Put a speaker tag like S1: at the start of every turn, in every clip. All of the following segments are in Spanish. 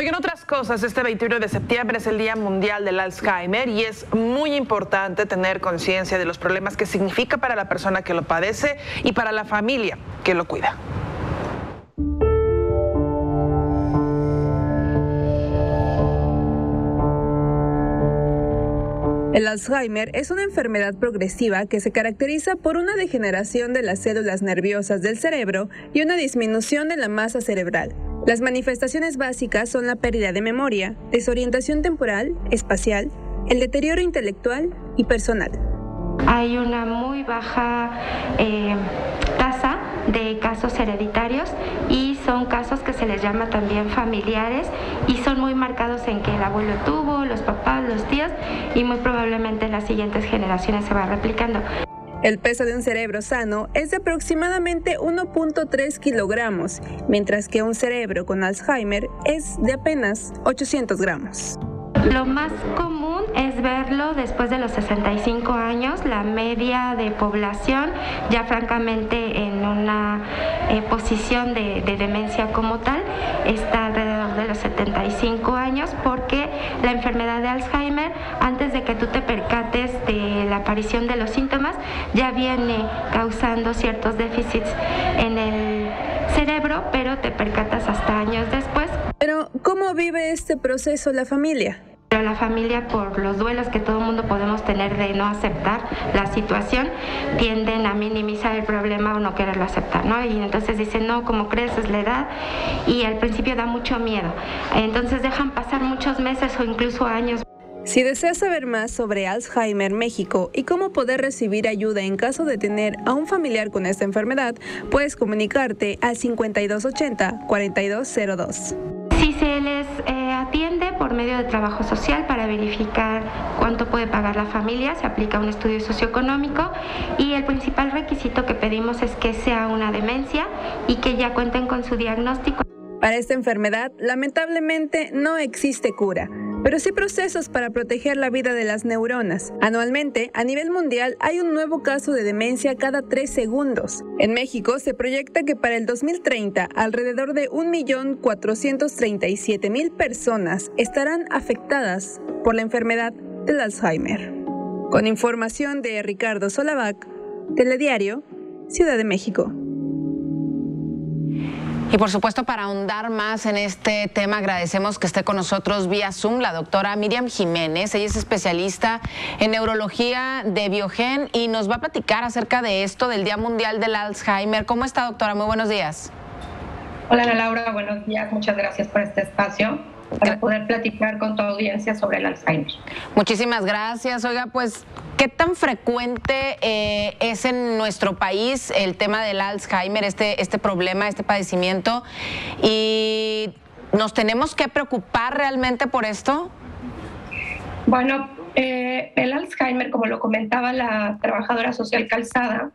S1: Oigan, otras cosas, este 21 de septiembre es el Día Mundial del Alzheimer y es muy importante tener conciencia de los problemas que significa para la persona que lo padece y para la familia que lo cuida.
S2: El Alzheimer es una enfermedad progresiva que se caracteriza por una degeneración de las células nerviosas del cerebro y una disminución de la masa cerebral. Las manifestaciones básicas son la pérdida de memoria, desorientación temporal, espacial, el deterioro intelectual y personal.
S3: Hay una muy baja tasa de casos hereditarios y son casos que se les llama también familiares y son muy marcados en que el abuelo tuvo, los papás, los tíos y muy probablemente en las siguientes generaciones se va replicando.
S2: El peso de un cerebro sano es de aproximadamente 1.3 kilogramos, mientras que un cerebro con Alzheimer es de apenas 800 gramos.
S3: Lo más común es verlo después de los 65 años, la media de población ya francamente en una posición de demencia como tal está alrededor de los 75 años porque la enfermedad de Alzheimer, antes de que tú te percates de la aparición de los síntomas, ya viene causando ciertos déficits en el cerebro, pero te percatas hasta años después.
S2: Pero, ¿cómo vive este proceso la familia?
S3: Pero la familia, por los duelos que todo el mundo podemos tener de no aceptar la situación, tienden a minimizar el problema o no quererlo aceptar, ¿no? Y entonces dicen, no, como crees, es la edad, y al principio da mucho miedo. Entonces dejan pasar muchos meses o incluso años.
S2: Si deseas saber más sobre Alzheimer México y cómo poder recibir ayuda en caso de tener a un familiar con esta enfermedad, puedes comunicarte al 5280-4202.
S3: Si se les atiende por medio de trabajo social para verificar cuánto puede pagar la familia, se aplica un estudio socioeconómico y el principal requisito que pedimos es que sea una demencia y que ya cuenten con su diagnóstico.
S2: Para esta enfermedad, lamentablemente, no existe cura, pero sí procesos para proteger la vida de las neuronas. Anualmente, a nivel mundial, hay un nuevo caso de demencia cada 3 segundos. En México, se proyecta que para el 2030, alrededor de 1.437.000 personas estarán afectadas por la enfermedad del Alzheimer. Con información de Ricardo Solavac, Telediario, Ciudad de México.
S4: Y por supuesto, para ahondar más en este tema, agradecemos que esté con nosotros vía Zoom la doctora Miriam Jiménez. Ella es especialista en neurología de Biogen y nos va a platicar acerca de esto, del Día Mundial del Alzheimer. ¿Cómo está, doctora? Muy buenos días.
S5: Hola, Ana Laura. Buenos días. Muchas gracias por este espacio para poder platicar con tu audiencia sobre el Alzheimer.
S4: Muchísimas gracias. Oiga, pues, ¿qué tan frecuente es en nuestro país el tema del Alzheimer, este problema, este padecimiento? ¿Y nos tenemos que preocupar realmente por esto?
S5: Bueno, el Alzheimer, como lo comentaba la trabajadora social Calzada,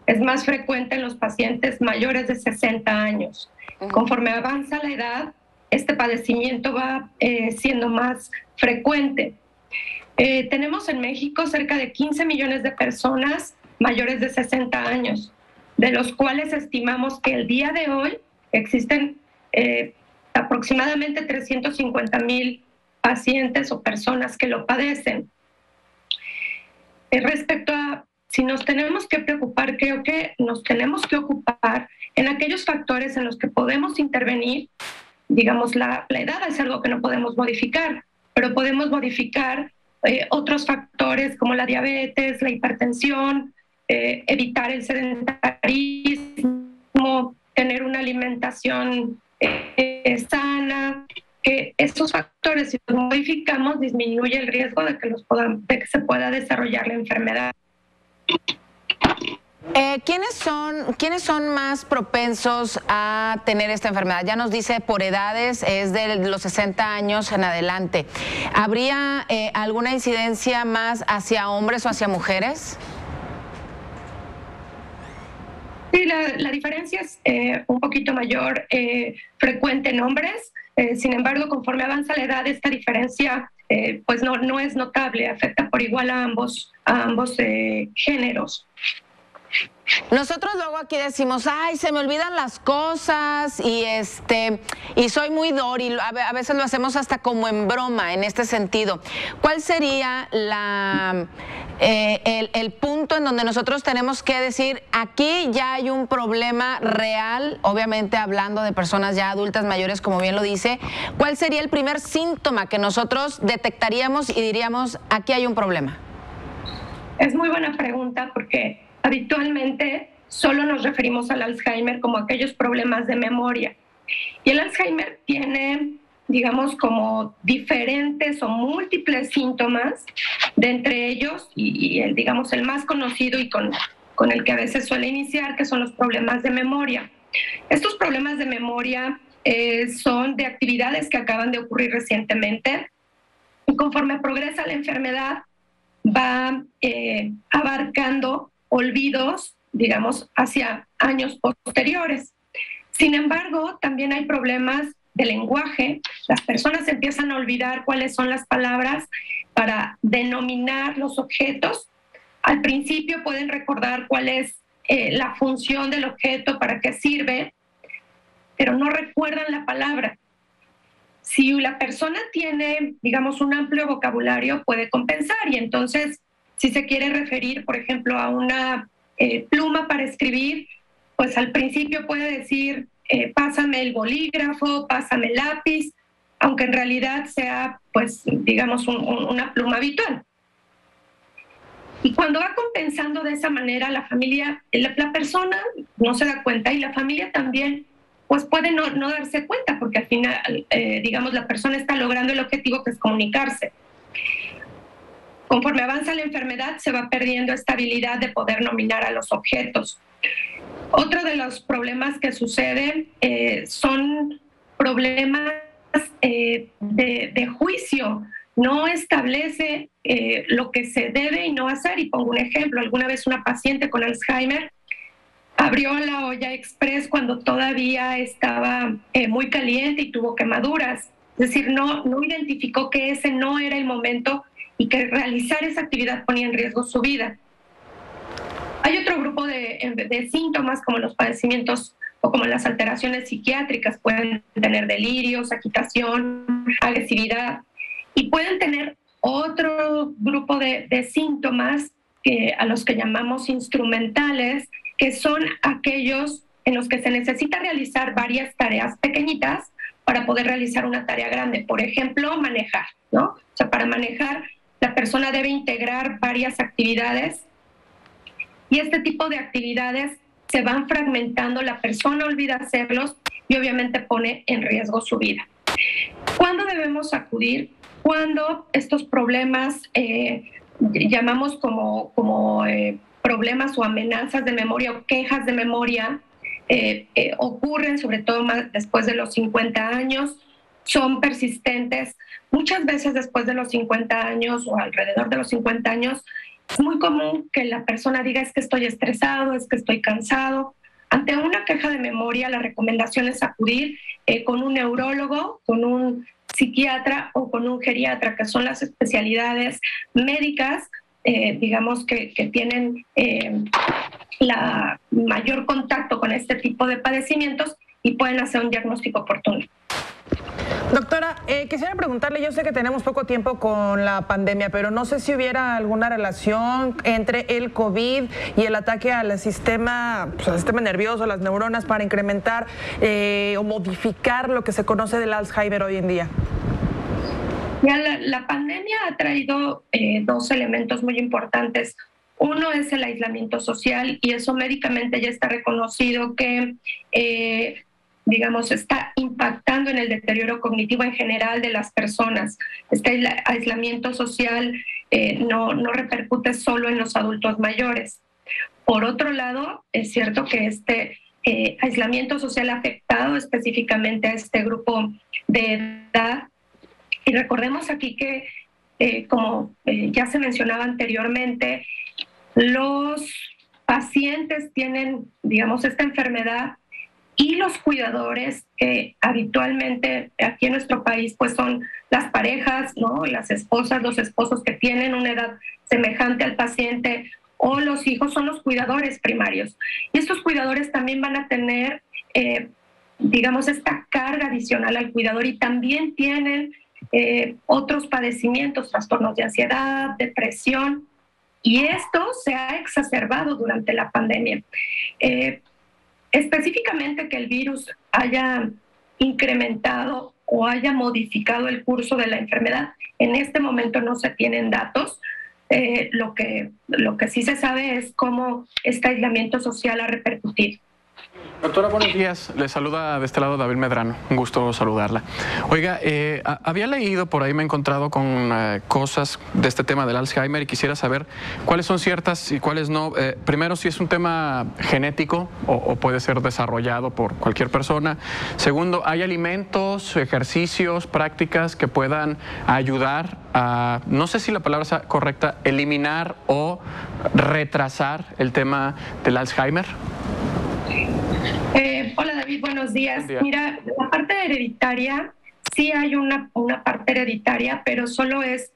S5: es más frecuente en los pacientes mayores de 60 años. Conforme avanza la edad, este padecimiento va siendo más frecuente. Tenemos en México cerca de 15 millones de personas mayores de 60 años, de los cuales estimamos que el día de hoy existen aproximadamente 350,000 pacientes o personas que lo padecen. Respecto a si nos tenemos que preocupar, creo que nos tenemos que ocupar en aquellos factores en los que podemos intervenir. Digamos, la edad es algo que no podemos modificar, pero podemos modificar otros factores como la diabetes, la hipertensión, evitar el sedentarismo, tener una alimentación sana. Que estos factores, si los modificamos, disminuye el riesgo de que se pueda desarrollar la enfermedad.
S4: ¿Quiénes son más propensos a tener esta enfermedad? Ya nos dice por edades, es de los 60 años en adelante. ¿Habría alguna incidencia más hacia hombres o hacia mujeres?
S5: Sí, la diferencia es un poquito mayor, frecuente en hombres. Sin embargo, conforme avanza la edad, esta diferencia pues no es notable, afecta por igual a ambos géneros.
S4: Nosotros luego aquí decimos, ay, se me olvidan las cosas y soy muy dócil. A veces lo hacemos hasta como en broma en este sentido. ¿Cuál sería el punto en donde nosotros tenemos que decir, aquí ya hay un problema real, obviamente hablando de personas ya adultas mayores, como bien lo dice? ¿Cuál sería el primer síntoma que nosotros detectaríamos y diríamos, aquí hay un problema?
S5: Es muy buena pregunta porque habitualmente solo nos referimos al Alzheimer como aquellos problemas de memoria. Y el Alzheimer tiene, digamos, como diferentes o múltiples síntomas, de entre ellos, y el, digamos, el más conocido y con el que a veces suele iniciar, que son los problemas de memoria. Estos problemas de memoria son de actividades que acaban de ocurrir recientemente, y conforme progresa la enfermedad, va abarcando olvidos, digamos, hacia años posteriores. Sin embargo, también hay problemas de lenguaje. Las personas empiezan a olvidar cuáles son las palabras para denominar los objetos. Al principio pueden recordar cuál es la función del objeto, para qué sirve, pero no recuerdan la palabra. Si la persona tiene, digamos, un amplio vocabulario, puede compensar, y entonces, si se quiere referir, por ejemplo, a una pluma para escribir, pues al principio puede decir, pásame el bolígrafo, pásame el lápiz, aunque en realidad sea, pues, digamos, una pluma habitual. Y cuando va compensando de esa manera, la familia, la persona no se da cuenta, y la familia también, pues puede no darse cuenta, porque al final, digamos, la persona está logrando el objetivo, que es comunicarse. Conforme avanza la enfermedad, se va perdiendo esta habilidad de poder nominar a los objetos. Otro de los problemas que suceden son problemas de juicio. No establece lo que se debe y no hacer. Y pongo un ejemplo. Alguna vez una paciente con Alzheimer abrió la olla express cuando todavía estaba muy caliente y tuvo quemaduras. Es decir, no identificó que ese no era el momento y que realizar esa actividad ponía en riesgo su vida. Hay otro grupo de síntomas, como los padecimientos o como las alteraciones psiquiátricas. Pueden tener delirios, agitación, agresividad, y pueden tener otro grupo de síntomas a los que llamamos instrumentales, que son aquellos en los que se necesita realizar varias tareas pequeñitas para poder realizar una tarea grande. Por ejemplo, manejar, ¿no? O sea, para manejar, la persona debe integrar varias actividades, y este tipo de actividades se van fragmentando, la persona olvida hacerlos y obviamente pone en riesgo su vida. ¿Cuándo debemos acudir? Cuando estos problemas, llamamos como problemas o amenazas de memoria o quejas de memoria, ocurren, sobre todo más después de los 50 años, son persistentes. Muchas veces después de los 50 años o alrededor de los 50 años, es muy común que la persona diga, es que estoy estresado, es que estoy cansado. Ante una queja de memoria, la recomendación es acudir con un neurólogo, con un psiquiatra o con un geriatra, que son las especialidades médicas, digamos, que tienen la mayor contacto con este tipo de padecimientos y pueden hacer un diagnóstico oportuno.
S1: Doctora, quisiera preguntarle, yo sé que tenemos poco tiempo con la pandemia, pero no sé si hubiera alguna relación entre el COVID y el ataque al sistema nervioso, las neuronas, para incrementar o modificar lo que se conoce del Alzheimer hoy en día.
S5: La pandemia ha traído dos elementos muy importantes. Uno es el aislamiento social, y eso médicamente ya está reconocido que digamos, está impactando en el deterioro cognitivo en general de las personas. Este aislamiento social no repercute solo en los adultos mayores. Por otro lado, es cierto que este aislamiento social ha afectado específicamente a este grupo de edad. Y recordemos aquí que, como ya se mencionaba anteriormente, los pacientes tienen, digamos, esta enfermedad, y los cuidadores, que habitualmente aquí en nuestro país pues son las parejas, ¿no? Las esposas, los esposos que tienen una edad semejante al paciente, o los hijos son los cuidadores primarios. Y estos cuidadores también van a tener, digamos, esta carga adicional al cuidador y también tienen otros padecimientos, trastornos de ansiedad, depresión, y esto se ha exacerbado durante la pandemia. Específicamente que el virus haya incrementado o haya modificado el curso de la enfermedad, en este momento no se tienen datos. Lo que sí se sabe es cómo este aislamiento social ha repercutido.
S6: Doctora, buenos días. Le saluda de este lado David Medrano. Un gusto saludarla. Oiga, había leído por ahí, me he encontrado con cosas de este tema del Alzheimer y quisiera saber cuáles son ciertas y cuáles no. Primero, si es un tema genético o puede ser desarrollado por cualquier persona. Segundo, ¿hay alimentos, ejercicios, prácticas que puedan ayudar a, no sé si la palabra sea correcta, eliminar o retrasar el tema del Alzheimer?
S5: Hola David, buenos días. Mira, la parte hereditaria, sí hay una parte hereditaria, pero solo es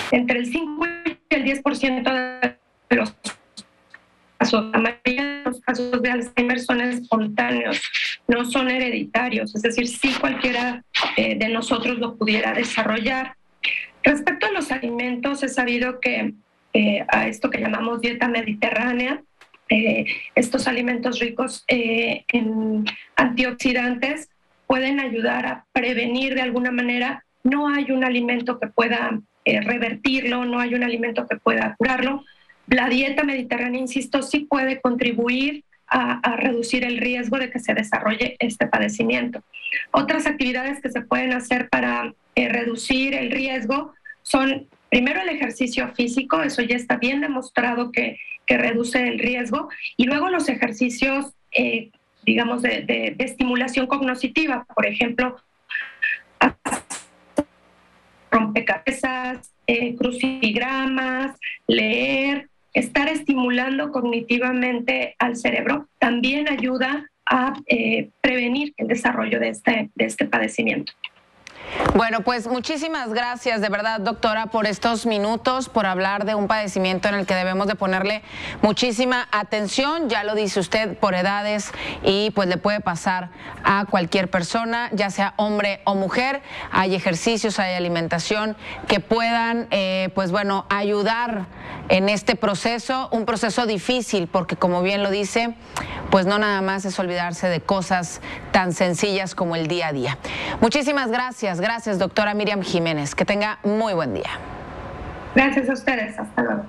S5: entre el 5 y el 10% de los casos. La mayoría de los casos de Alzheimer son espontáneos, no son hereditarios, es decir, sí cualquiera de nosotros lo pudiera desarrollar. Respecto a los alimentos, he sabido que a esto que llamamos dieta mediterránea, estos alimentos ricos en antioxidantes pueden ayudar a prevenir de alguna manera. No hay un alimento que pueda revertirlo, no hay un alimento que pueda curarlo. La dieta mediterránea, insisto, sí puede contribuir a reducir el riesgo de que se desarrolle este padecimiento. Otras actividades que se pueden hacer para reducir el riesgo son, primero, el ejercicio físico. Eso ya está bien demostrado que reduce el riesgo, y luego los ejercicios, digamos, de estimulación cognitiva, por ejemplo, rompecabezas, crucigramas, leer, estar estimulando cognitivamente al cerebro también ayuda a prevenir el desarrollo de este padecimiento.
S4: Bueno, pues muchísimas gracias de verdad, doctora, por estos minutos, por hablar de un padecimiento en el que debemos de ponerle muchísima atención. Ya lo dice usted, por edades, y pues le puede pasar a cualquier persona, ya sea hombre o mujer. Hay ejercicios, hay alimentación que puedan, pues bueno, ayudar en este proceso, un proceso difícil, porque como bien lo dice, pues no nada más es olvidarse de cosas tan sencillas como el día a día. Muchísimas gracias. Gracias, doctora Miriam Jiménez. Que tenga muy buen día.
S5: Gracias a ustedes. Hasta luego.